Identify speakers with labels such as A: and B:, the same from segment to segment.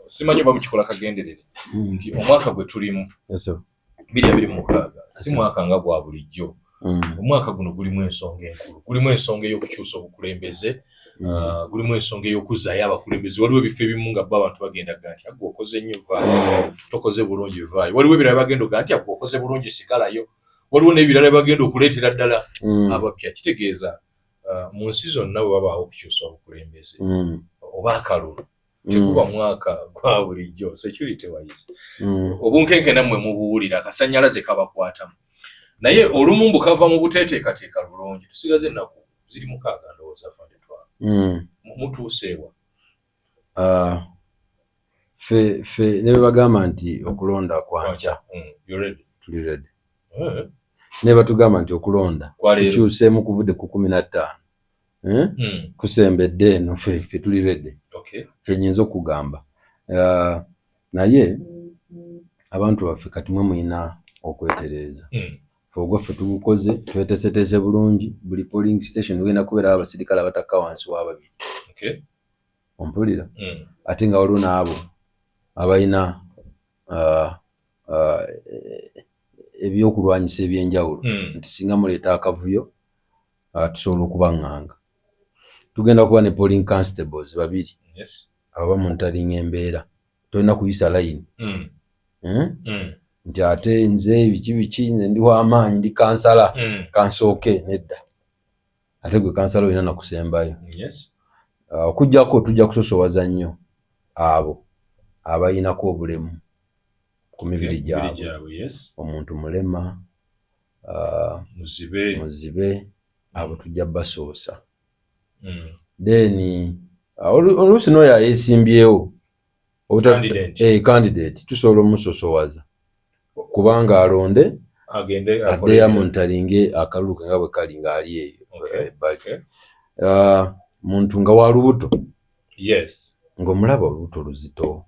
A: simanyi ba mukikola kagenderere nti omwaka gwe tulimu 2026 si mwaka nga gwa bulijjo. Omwaka guno gulimu ensonga enkulu, gulimu ensonga ey'okukyusa obukulembeze, gulimu ensonga ey'okuzaayo abakulembeze. Waliwo ebifo ebimu nga bo abantu bagenda nti agwe okoze nnyo vaayo, tokoze bulungi vaayo. Waliwo ebirala bagenda nti agwe okoze bulungi sigalayo. Waliwo n'ebirala bagenda okuleetera ddala abapya. Kitegeeza mu nsi zonna bwe babaawo okukyusa obukulembeze oba akalulu tekuba mwaka gwa bulijjo, security wise obunkenke nammwe mubuwulira, akasannyalaze kabakwatamu. Naye olumu mbu kava mu buteeteekateeka bulungi, tusigaze ennaku ziri 6 ndowooza fandetwa mutuuseewa.
B: Fe ne bagamba nti okulonda kwankya tuli ready. Ne batugamba nti okulonda kukyuseemu kuvudde ku 15 kusembedde eno ffe tuli ready. Fenyinza okugamba naye abantu baffe kati mwe muyina okwetereeza. Ogwo ffe tugukoze tweteeseteese bulungi, buli polling station wena kubeera abasirikale abatakka wansi wa 2. Ompulira ate nga waliwo n'abo abalina ebyokulwanyisa ebyenjawulo nti singa muleeta akavuyo tusobola okubaŋŋanga. Tugenda kuba ne polling constables 2 aba monitoring embeera, tolina kuyisa layini nti ate nze biki ndi w'amaanyi ndi kansala kansooke nedda, ate gwe kansala olina nakusembayo. Okujjako tujja kusosowaza nnyo abo abayinako obulemu ku mibiri gyabwe, omuntu mulema, muzibe, abo tujja basoosa. Then oluusi n'oyo ayeesimbyewo candidate tusobola omusosowaza kubanga alonde adde ya monitoring akalulu ke nga bwe kali ng'ali eyo muntu nga wa lubuto ng'omulaba olubuto luzito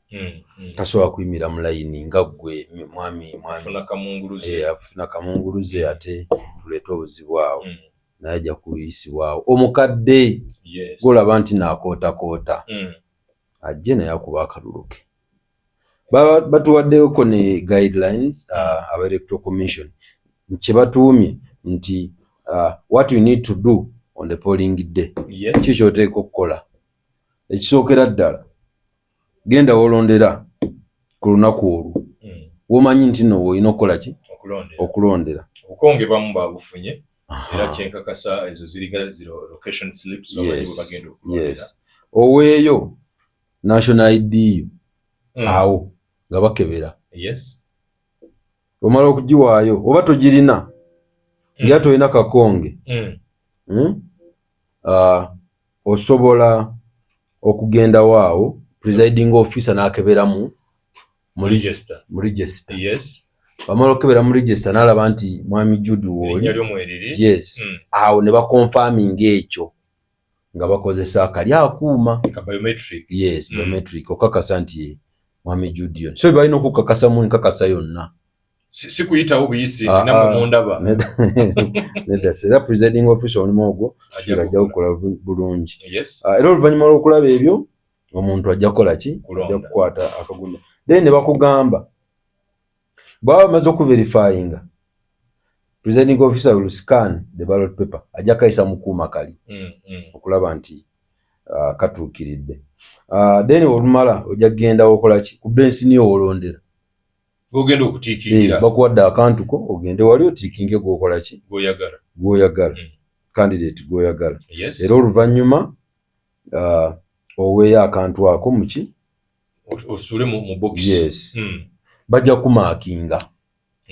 B: tasobola kuyimira mu layini nga ggwe mwami afuna kamunguluze ate tuleete obuzibu awo naye ajja kuyisibwawo. Omukadde golaba nti naakootakoota ajje naye akuba akalulu ke. Batuwaddeko ne guidelines aba Electoral Commission kye batuumye nti what you need to do on the polling day. Kiki ky'oteeka okukola? Ekisookera ddala genda wolondera ku lunaku olwo womanyi nti no olina okukola ki? Okulondera.
A: Obukonge bamu babufunye era kyenkakasa ezo ziriga location slips bagenda okulondera.
B: Oweeyo national ID awo nga bakebera. Omala okugiwaayo oba togirina nga tolina kakonge osobola okugenda waawo presiding officer n'akebera mu register. Bamala okukebera mu register n'alaba nti mwami Judy wooli awo ne baconfirminga ekyo nga bakozesa akali akuuma biometric okakasa nti mwami Judy. So balina okukakasa mu nkakasa yonna,
A: si kuyitawo buyisi nti namwe mundaba
B: nedda. Era presiding officer omulimu ogwo ajja kukola bulungi. Era oluvannyuma lw'okulaba ebyo omuntu ajja kukola ki? Ajja kukwata akagunda. Then ne bakugamba bwaba bamaze okuverifyinga presiding officer will scan the ballot paper, ajja kayisa mu kuuma kali okulaba nti katuukiridde. Then olumala ojja kugenda okola ki? Ku bensi niyo olondera
A: ogenda okutiikirira,
B: bakuwadde akantu ko ogende wali otiikinge gwokola ki? Gwoyagala candidate gwoyagala. Era oluvannyuma oweeyo akantu ako muki
A: osule mu box.
B: Bajja kumaakinga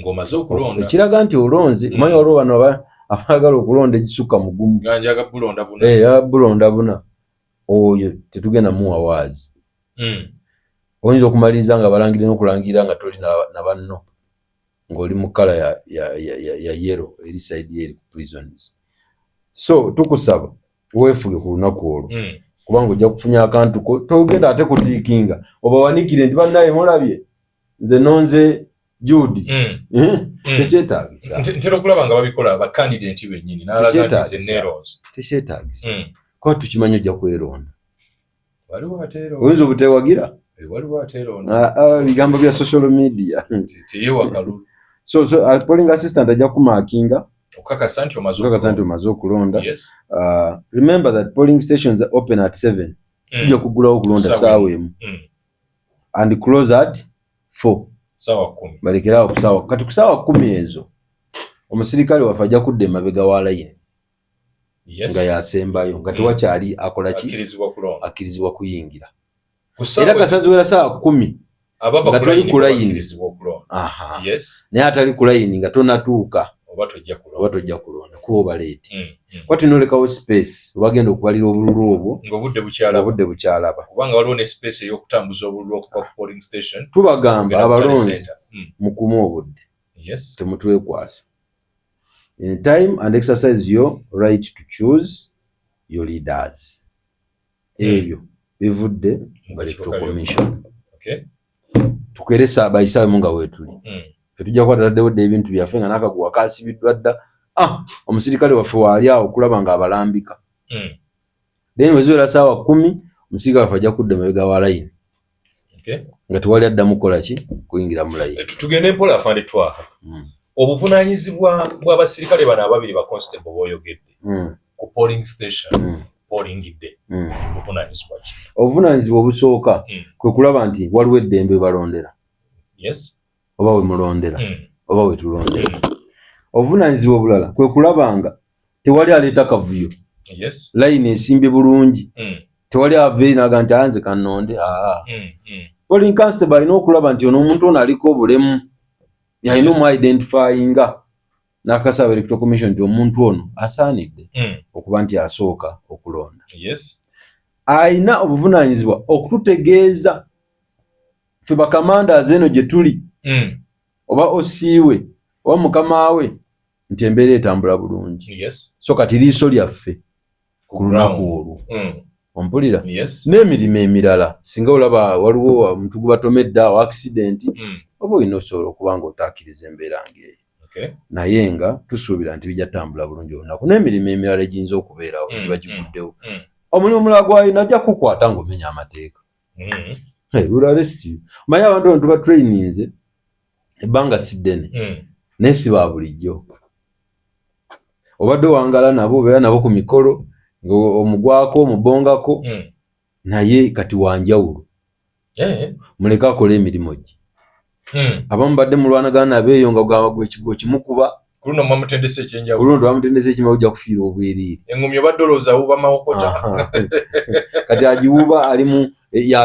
A: ng'omaze okulonda,
B: ekiraga nti olonze. Omanyi waliwo bano abaagala okulonda ekisukka mugumu
A: ganjaga bulonda
B: buna oyo tetugenda muwa waazi. Oyinza okumaliriza nga balangirira n'okulangirira nga toli na banno ng'oli mu kkala ya yellow eri side eri ku prisons. So tukusaba weefuge ku lunaku olwo kubanga ojja kufunya akantu ko, togenda ate kutiikinga obawanikire nti bannaye mulabye nze nonze Judy. Tekyetaagisa.
A: Ntera okulaba nga babikola ba candidate bennyini n'alaga nti ze neros.
B: Tekyetaagisa. Kwa tukimanyi ojja kweronda.
A: Waliwo ateero.
B: Oyinza obuteewagira
A: waliwo atero
B: bigambo bya social media
A: tiyewa kalulu
B: so polling assistant ajja kumarkinga
A: okakasa nti
B: omaze okulonda. Remember that polling stations are open at 7 tujja kugulawo okulonda saawa emu and close at 4
A: saawa 10
B: balekerawo kusaawa kati kusaawa 10 ezo omusirikale waffe ajja kudda emabega wa layini nga yasembayo nga tewakyali akola ki akkirizibwa kuyingira era kasaziwera saawa 10 nga toli ku layini naye atali ku layini nga tonatuuka oba tojja kulonda kuba oba leeti kwati nolekawo space obagenda okubalira obululu obwo ng'obudde bukyalaba
A: kubanga waliwo ne space ey'okutambuza obululu okuva ku polling station
B: tubagamba abalonzi mukume obudde temutwekwasa in time and exercise your right to choose your leaders. Ebyo bivudde mu Electoral Commission. Tukeresa abayisaawe munga weetuli. Tetujja kwataddewo dde ebintu byaffe nga n'akaguwa kaasibiddwa dda. Omusirikale waffe waali awo okulaba nga abalambika. Then weziwera saawa 10 omusirikale waffe ajja kudda emabega wa layini. Nga tewali addamu kukola ki? Kuyingira mu layini.
A: Tugende mpola afande twaha. Obuvunaanyizibwa bw'abasirikale bano ababiri ba constable b'oyogedde ku polling station pollingidde obuvunaanyizibwa ki?
B: Obuvunaanyizibwa obusooka kwe kulaba nti waliwo eddembe balondera oba we mulondera oba we tulondera. Obuvunaanyizibwa obulala kwe kulaba nga tewali aleeta kavuyo layini esimbye bulungi tewali aveeri naga nti anze kannonde. Polling constable alina okulaba nti ono omuntu ono aliko obulemu yalina omu identifyinga n'akasaba Electoral Commission nti omuntu ono asaanidde okuba nti asooka okulonda. Alina obuvunaanyizibwa okututegeeza ffe bakamandazi eno gye tuli oba osiiwe oba mukama we nti embeera etambula bulungi. So kati liiso lyaffe ku lunaku olwo ompulira n'emirimu emirala singa olaba waliwo omuntu gubatomedde awo accident oba olina osobola okuba nga otakkiriza embeera ng'eyo naye nga tusuubira nti bijja tambula bulungi olunaku n'emirimu emirala egiyinza okubeerawo giba giguddewo. Omulimu omulala gw'alina ajja kukwata ng'omenya amateeka. Manyi abantu bano tuba traininze ebbanga si ddene naye si ba bulijjo. Obadde owangala nabo obeera nabo ku mikolo omugwako omubongako naye kati wanjawulo muleke akola emirimu gye. Abamu badde mulwanagana nabeeyo nga gwe ekigo kimukuba
A: kuluno mwamutendesa ekyenjawulo
B: kuluno twamutendesa ekimala ojja kufiira obwerere
A: engumi obadde olowooza awuuba mawokota
B: kati agiwuuba ali mu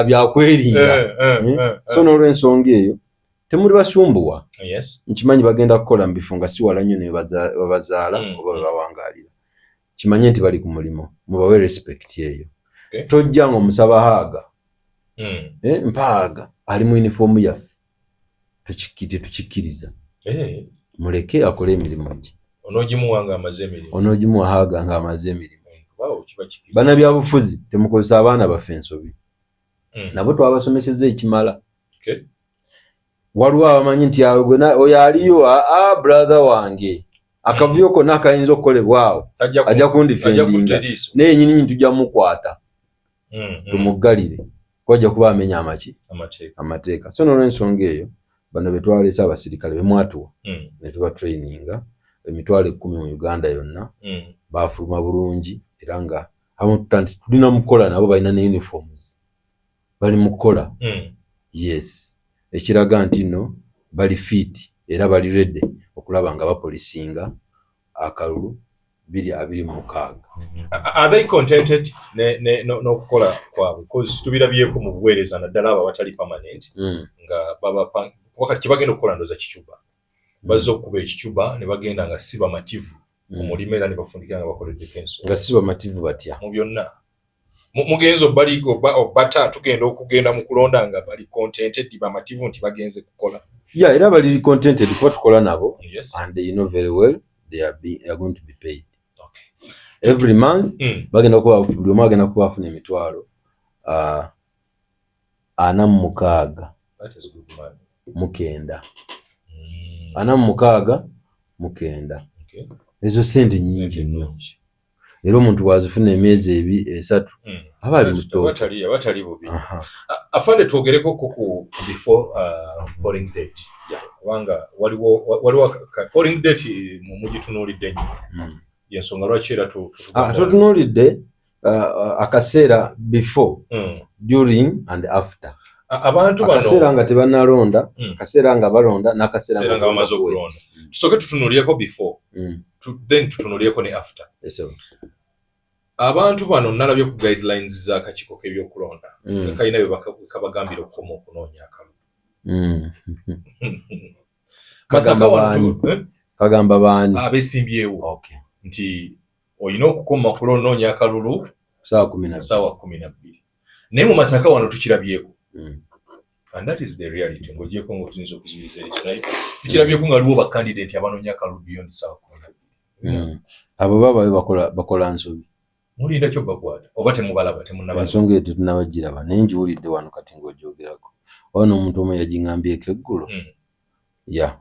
B: byakwerinda. So n'olw'ensonga eyo temuli basumbuwa nkimanyi bagenda kukola mu bifo nga si wala nnyo ne babazaala oba bebawangaalira. Kimanye nti bali ku mulimo mubawe respect eyo. Tojja ng'omusaba haaga mpaaga ali mu uniform yaffe tukikkiriza muleke akole emirimu gye. Onoogimuwa haaga ng'amaze emirimu. Bannabyabufuzi temukozesa abaana baffe ensobi nabo twabasomeseza ekimala. Waliwo abamanyi nti oyo aliyo brother wange akavuyo konna akayinza okukolebwa awo ajja kundifendinga naye nyini tujja mukwata tumuggalire kwajja kuba amenya amateeka. So n'olw'ensonga eyo bano be twaleese abasirikale be mwatuwa ne tuba traininga emitwalo 10 mu Uganda yonna baafuluma bulungi era nga abamu nti tulina mukola nabo balina ne uniforms bali mukola ekiraga nti nno bali fit era bali ready okulaba nga bapolisinga akalulu 226.
A: Are they contented n'okukola kwabwe? Because tubirabyeko mu buweereza naddala abo abatali permanent nga baba wakati kibagenda okukola ndoza kicuba bazze okuba ekicuba ne bagenda nga si bamativu mu mulimu era ne bafundikira nga bakoledde kenso
B: nga si bamativu batya
A: mu byonna mugenzo baliko bata tugenda okugenda mu kulonda nga bali contented bamativu nti bagenze kukola
B: era bali contented kuba tukola nabo and you know very well they are going to be paid every month. Bagenda kuba buli omu agenda kuba afuna emitwalo 46 mukenda 46 mukenda. Ezo sente nyingi nnyo era omuntu bwazifuna emyezi 3 abali muto
A: batali bubi. Afande twogereko ku before polling date kubanga waliwo polling date mugitunuulidde nnyo yensonga lwaki era
B: tutunuulidde akaseera before during and after
A: abantu bano
B: akaseera nga tebannalonda akaseera nga balonda n'akaseera
A: nga bamaze okulonda tusooke tutunuulyeko before then tutunuulyeko ne after. Abantu bano nalabye ku guidelines z'akakiiko k'ebyokulonda nga kalina bye kabagambira okukoma okunoonya akalulu. Masaka wantu
B: kagamba baani
A: abesimbyewo nti olina okukoma kunoonya akalulu
B: saawa 12
A: naye mu Masaka wano tukirabyeko and that is the reality ng'ogyeko ng'otuyinza okuzibiriza ekyo naye tukirabyeko nga waliwo bakandidate abanoonya akalulu beyond saawa 12.
B: Abo baba bakola nsobi
A: mulinda kyo bakwata oba temubalaba temunnaba
B: ensonga eyo tunabagiraba naye njiwulidde wano kati ng'ogyogerako wano omuntu omu yagiŋŋambyeko eggulo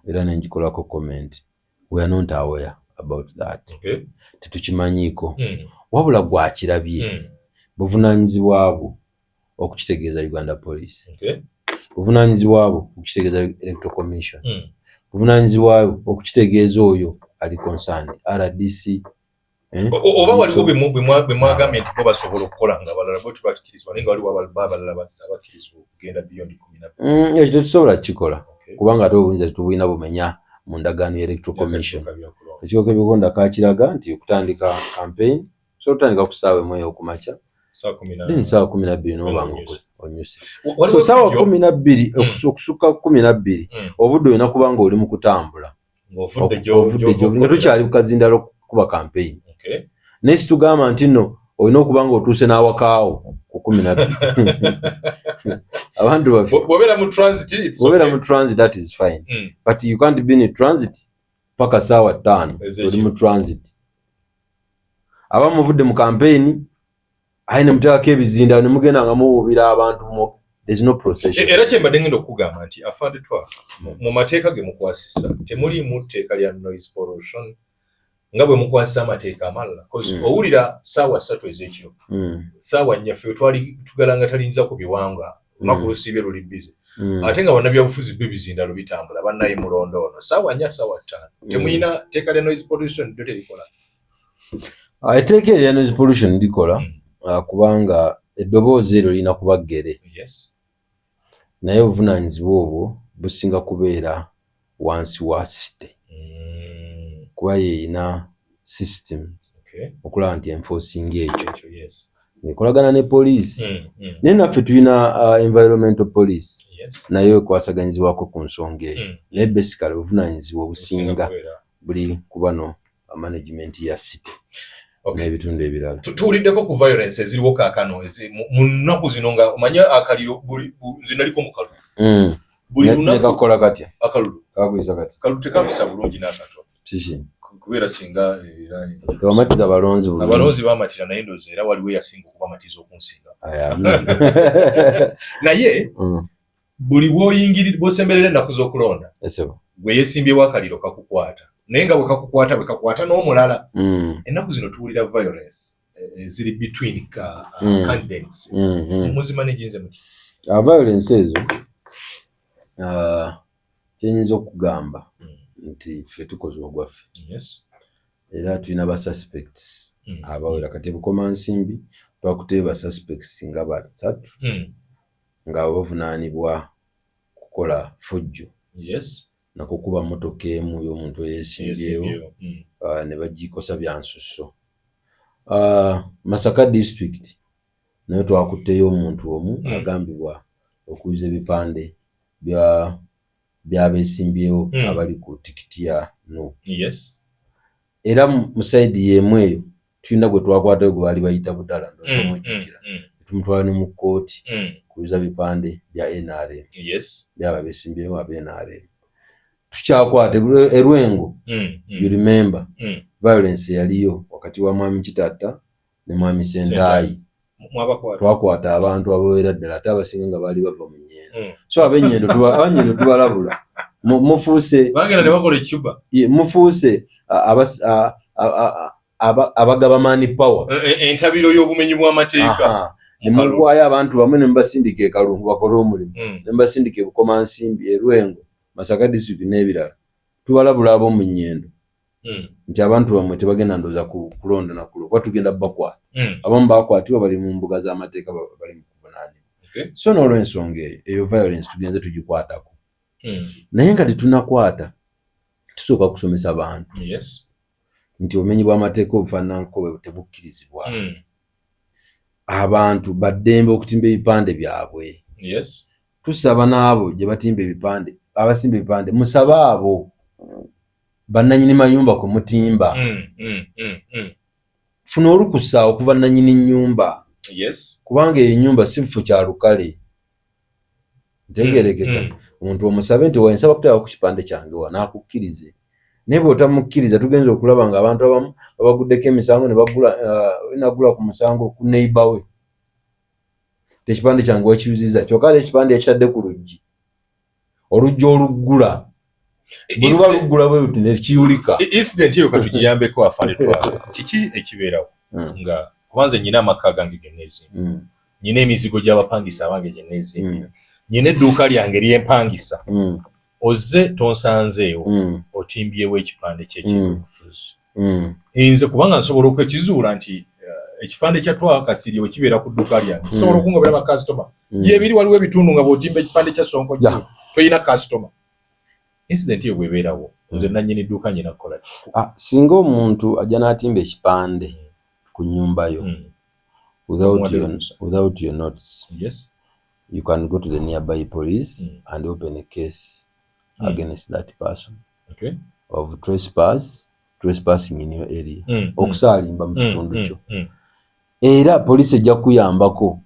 B: era nengikolako comment we are not aware about that tetukimanyiiko wabula gwakirabye buvunaanyizibwa bwo okukitegeeza Uganda Police buvunaanyizibwa bwo okukitegeeza Electoral Commission buvunaanyizibwa bwo okukitegeeza oyo ali concerned RDC
A: oba waliwo bwe mwagambye nti bo basobola okukola nga abalala bo tebakkirizibwa naye nga waliwo abalala abakkirizibwa okugenda beyond 12.
B: Ekyo tetusobola kukikola kubanga ate obuyinza tetubulina bumenya mu ndagaano ya Electoral Commission. Akakiiko k'ebyokulonda kakiraga nti okutandika campaign so otandika ku ssaawa 1 okumakya
A: saawa
B: 12 n'oba ng'onyuse so ssaawa 12 okusukka 12 obudde olina kuba nga oli mu kutambula nga tukyali ku kazindalo okukuba campaign naye situgamba nti nno olina okuba nga otuuse n'awakaawo ku 12. Abantu baffe
A: bw'obeera mu
B: transit that is fine but you can't be in transit paka ssaawa 5 oli mu transit aba muvudde mu campaign ayi ne muteekako ebizindalo ne mugenda nga muwubira abantu there's no procession.
A: Era kyembadde ngenda okugamba nti afande twa mu mateeka ge mukwasisa temuliimu tteeka lya noise pollution nga bwe mukwasisa amateeka amalala owulira ssaawa 3 ez'ekiro ssaawa 4 ffe twali tugalanga talinza ku biwanga olunaku lusiibye luli bize ate nga bannabyabufuzi b'ebizindalo bitambula bannaye mulondo ono ssaawa 4 ssaawa 5 temuyina tteeka lya noise pollution lyo terikola.
B: Etteeka erya noise pollution likola kubanga eddoboozi eryo lirina kuba ggere naye obuvunaanyizibwa obwo businga kubeera wansi wa site kuba yeeyina system okulaba nti enforcing ekyo ekolagana ne poliisi naye naffe tulina environmental police naye ekwasaganyizibwako ku nsonga eyo naye basically obuvunaanyizibwa obusinga buli ku bano management ya city n'ebitundu ebirala.
A: Tuwuliddeko ku violence eziriwo kaakano mu nnaku zino nga omanye akaliro nze naliko mu kalulu buli lunaku
B: kakola katya
A: akalulu
B: kakuyisa katya
A: kalulu tekabusa bulungi n'akatono
B: kiki
A: kubeera singa
B: tebamatiza abalonzi bulungi
A: abalonzi bamatira naye ndowooza era waliwo eyasinga okubamatiza okunsinga naye buli bw'osemberera ennaku z'okulonda bwe yeesimbyewo akaliro kakukwata naye nga bwe kakukwata n'omulala ennaku zino tuwulira violence ziri between candidates muzima ginze muti
B: violence ezo kyenyinza okugamba nti ffe tukoze ogwaffe era tulina ba suspects abawera kati bukomansimbi twakutebe ba suspects nga 3 nga bavunaanibwa kukola fujjo nakukuba motoka emu y'omuntu eyeesimbyewo ne bagikosa bya nsusso. Masaka district naye twakutteyo omuntu omu agambibwa okuyuza ebipande by'abeesimbyewo abali ku tikiti ya no era mu sayidi y'emu eyo tulina gwe twakwatayo gwe baali bayita budala ndomujjukira tumutwala ne mu kkooti kuyuza bipande bya NRM byaba abeesimbyewo aba NRM tukyakwate Erwengo you remember violence yaliyo wakati wa mwami Kitatta ne mwami Sentayi twakwata abantu abawera ddala ate abasinga nga baali bava mu nnyendo so ab'ennyendo tubalabula mufuuse
A: bagenda ne bakola ekicuba
B: mufuuse abagaba mani power
A: entabiro y'obumenyi bw'amateeka
B: nemugwayo abantu bamwe nembasindika ekalungu bakole omulimu nembasindika ebukomansimbi erwengo Masaka district n'ebirala tubalabula ab'omu Nnyendo nti abantu bamwe tebagenda ndoza kulonda nakulo kwa tugenda bakwata abamu bakwatibwa bali mu mbuga z'amateeka bali mu kubonaanibwa so n'olw'ensonga eyo violence tugenze tugikwatako naye nga tetunakwata tusooka kusomesa abantu nti obumenyi bw'amateeka obufaananako bwe tebukkirizibwa abantu baddembe okutimba ebipande byabwe tusaba n'abo gye batimba ebipande abasimba ebipande musaba abo bannanyini mayumba ku mutimba funa olukusa okuva nanyini nnyumba kubanga eyo ennyumba si ffu kya lukale ntegeerekeka omuntu omusabe nti wensaba kuteeka ku kipande kyange wa n'akukkirize naye bw'otamukkiriza tugenza okulaba nga abantu abamu babaguddeko emisango ne bagula ku musango ku neighbor we tekipande kyange wakiyuziza kyokka ekipande yakitadde ku luggi oluggi oluggula bwe luba luggula bwe luti ne kiyulika
A: incident eyo katugiyambeko afanetwa kiki ekibeerawo nga kubanze nyina amaka gange genneezimba nyina emizigo gy'abapangisa abange gyenneezimba nyina edduuka lyange ly'empangisa ozze tonsanzeewo otimbyewo ekipande ky'ekyobufuzi nze kubanga nsobola okwekizuula nti ekipande kya Twakasirye bwe kibeera ku dduuka lyange kisobola okungabira bakasitoma gyebiri waliwo ebitundu nga bw'otimba ekipande kya Sonko toyina kasitoma incident eyo bw'ebeerawo nze nannyini dduuka nyina kukola ki
B: singa omuntu ajja n'atimba ekipande ku nnyumba yo without your notice you can go to the nearby police and open a case against that person of trespassing in your area okusaalimba mu kitundu kyo era poliisi ejja kuyambako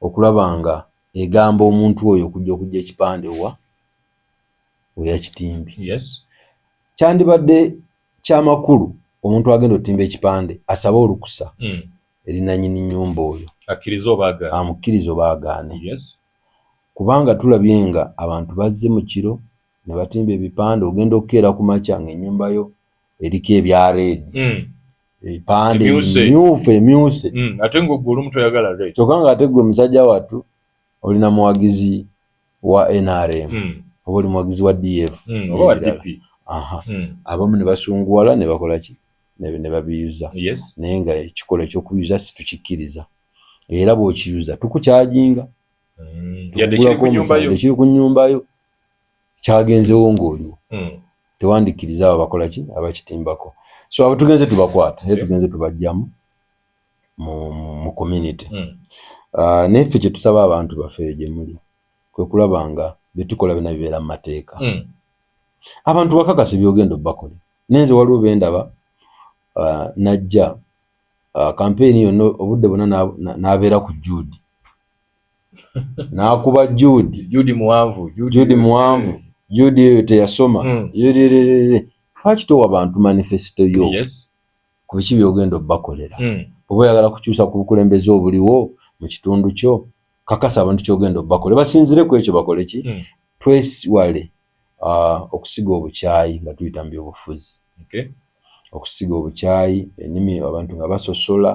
B: okulaba nga egamba omuntu oyo okujja ekipande weyakitimbye kyandibadde kyamakulu omuntu agenda otimba ekipande asabe olukusa eri nannyini nnyumba oyo amukkiriza oba agaane kubanga tulabye nga abantu bazze mu kiro ne batimba ebipande ogenda okukeera ku makya ng'ennyumba yo eriko ebya reedi ebipande emyufu
A: ate ng'ogwo olumu toyagala reedi
B: kyokka nga ate gwe musajja wattu olina muwagizi wa NRM oba oli muwagizi wa DF
A: oba wa DP
B: abamu ne basunguwala ne bakola ki ne babiyuza naye nga ekikola eky'okuyuza situkikkiriza era bw'okiyuza tukukyajinga ekiri ku nnyumba yo kyagenzewo ng'oliwo tewandikkiriza abo bakola ki abakitimbako so abo tugenze tubakwata era tugenze tubajjamu mu community naye ffe kye tusaba abantu baffe gye muli kwe kulaba nga bye tukola byonna bibeera mu mateeka abantu bakakasi byogenda obbakole nenze waliwo bendaba najja campaign yonna obudde bwonna n'abeera ku Jude n'akuba Jude muwanvu Jude eyo teyasoma lwaki towa abantu manifesito yo ku biki byogenda obbakolera oba oyagala kukyusa ku bukulembeze obuliwo mu kitundu kyo kakasa abantu kyogenda obbakolera basinzire ku ekyo bakole ki twesiwale okusiga obukyayi nga tuyita mu byobufuzi okusiga obukyayi ennimi abantu nga basosola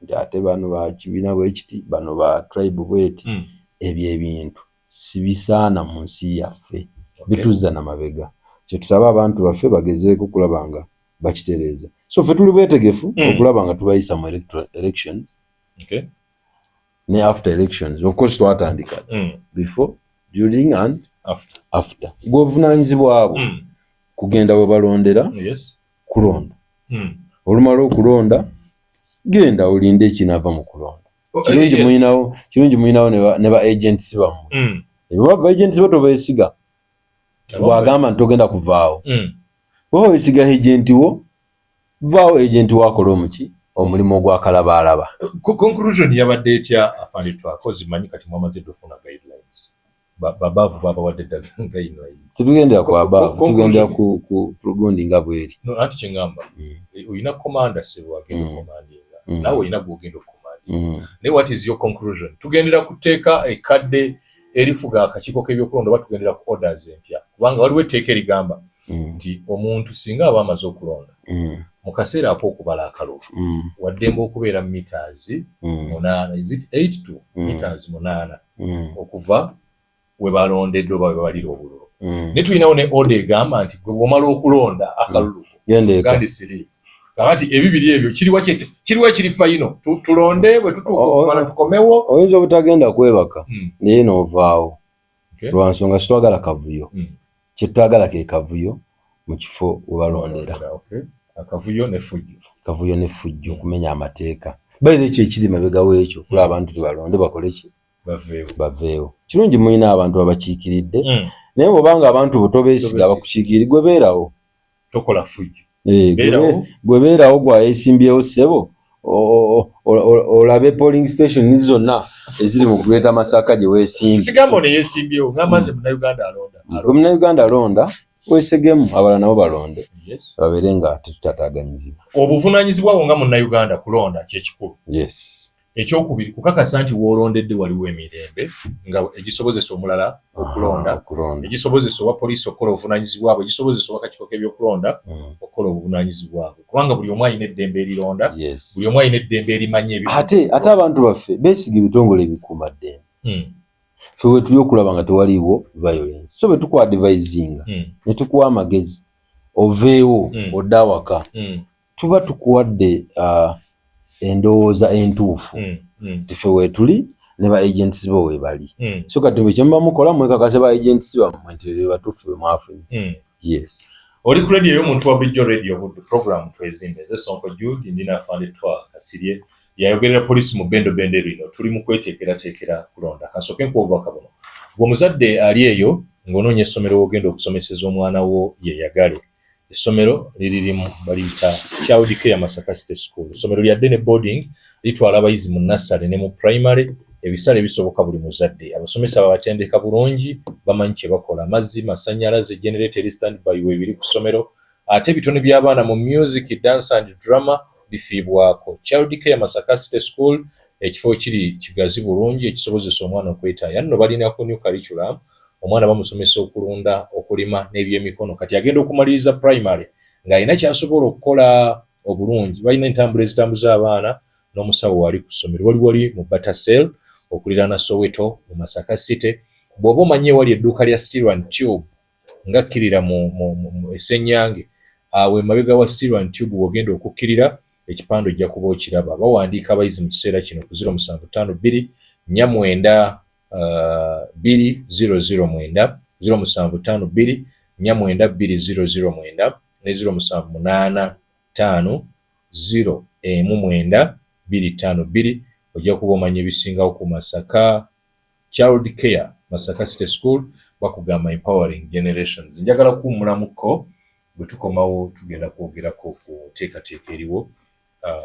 B: nti ate bano ba kibiina bwekiti bano ba tribe bweti ebyo ebintu sibisaana mu nsi yaffe bituzza n'amabega kye tusaba abantu baffe bagezeeko okulaba nga bakitereeza so ffe tuli bwetegefu okulaba nga tubayisa mu elections ne after elections of course twatandika before during and after gw'obuvunaanyizibwabo kugenda we balondera kulonda olumala okulonda genda olinde ekinaava mu kulonda kirungi muyinawo ne ba agents bammwe ba agents bo tobeesiga bw'agamba nti togenda kuvaawo bw'oba weesiga agenti wo vaawo agenti wo akola omuki omulimu ogw'akalabaalaba
A: conclusion yabadde etya afanitwako zimanyi kati mwamaze dofuna guidelines babaavu babawadde ddala guidelines
B: tetugendera ku abaavu tugendera ku gundi nga bweri
A: anti kyengamba oyina commander sebo agenda okomandinga nawe oyina gwogenda okomandinga naye what is your conclusion tugendera kuteeka ekadde erifuga akakiiko k'ebyokulonda oba tugendera ku orders empya kubanga waliwo etteeka erigamba nti omuntu singa aba amaze okulonda mu kaseera ak'okubala akalulu waddembe okubeera meters 8 is it 8 to meters 8 okuva we balondedde oba we balira obululu ne tulinawo ne order egamba nti gwe bw'omala okulonda akalulu gandisiri kakati ebibiri ebyo kiriwa kiri fayino tulonde bwe tutuuka tukomewo
B: oyinza obutagenda kwebaka naye n'ovaawo lwa nsonga sitwagala kavuyo kyetwagala ke kavuyo mu kifo we balondera
A: akavuyo ne fujjo
B: okumenya amateeka baire ekyo ekiri mabega w'ekyo kula abantu tebalonde bakole ki baveewo kirungi mulina abantu abakiikiridde naye bw'obanga abantu butobeesiga abakukiikiri gwe beerawo
A: tokola fujjo
B: gwe beerawo gwayesimbyewo ssebo olabe polling station zonna eziri mu Greater Masaka gye weesimbye
A: sigambo ne yeesimbyewo ng'amaze
B: munnayuganda alonda weesegemu abalala nabo balonde babeere nga tetutataganyizibwa
A: obuvunaanyizibwa bwo nga munnayuganda kulonda kyekikulu ekyokubiri kukakasa nti woolondedde waliwo emirembe nga egisobozesa omulala okulonda egisobozesa owa poliisi okukola obuvunaanyizibwa bwe egisobozesa obwakakiiko k'ebyokulonda okukola obuvunaanyizibwa bwe kubanga buli omu alina eddembe erironda buli omu alina eddembe erimanya
B: ate abantu baffe beesiga ebitongole ebikuuma ddembe fe we tuli okulaba nga tewaliiwo violence so bwe tukuadvisinga ne tukuwa amagezi oveewo odde awaka tuba tukuwadde endowooza entuufu tife weetuli ne ba agents bo weebali so kati bwe kyemuba mukola mwekakase ba agents bammwe nti batuufu bwe mwafunye
A: oli ku radio y'omuntu wa Bijjo Radio Buddu program twezimbe ze Sonko Jude ndina afande twa Kasirye yayogerera poliisi mu bendo lino tuli mu kweteekerateekera kulonda kasooke nkuobubaka buno ng'omuzadde ali eyo ng'onoonya essomero w'ogenda okusomeseza omwana wo yeyagale essomero liririmu baliyita Child Care Masaka City School essomero lyadde ne boarding litwala abayizi mu nursery ne mu primary ebisale bisoboka buli muzadde abasomesa babatendeka bulungi bamanyi kye bakola amazzi masannyalaze generator standby weebiri ku ssomero ate ebitone by'abaana mu music dance and drama bifiibwako Child Care Masaka City School ekifo kiri kigazi bulungi ekisobozesa omwana okwetaaya nno balina ku new curriculum omwana bamusomesa okulunda okulima n'ebyemikono kati agenda okumaliriza primary ng'alina kyasobola okukola obulungi balina entambula ezitambuza abaana n'omusawo wali ku ssomero wali mu Batasel okuliraana Soweto mu Masaka City bw'oba omanyi ewali edduuka lya Steel and Tube ngakkirira mu Essenyange awo emabega wa Steel and Tube w'ogenda okukkirira ekipande ojja kuba okiraba bawandiika abayizi mu kiseera kino ku 0752 49 2009 0752 49 2009 ne 0785 019 252 ojja kuba omanya ebisingawo ku Masaka Child Care Masaka City School bakugamba empowering generations njagala kuwummulamuko bwe tukomawo tugenda kwogerako ku teekateeka eriwo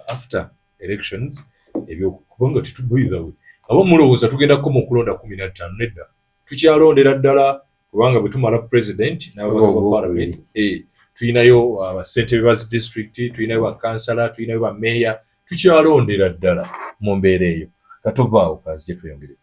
A: after elections ebyokubanga tetuboyirawe abo mulowooza tugenda kukoma okulonda 15 nedda tukyalondera ddala kubanga bwe tumala president n'ababaka ba parliament tuyinayo abasentebe ba district tuyinayo bakansala tuyinayo bameeya tukyalondera ddala mu mbeera eyo katuvaawo kazi gye tweyongere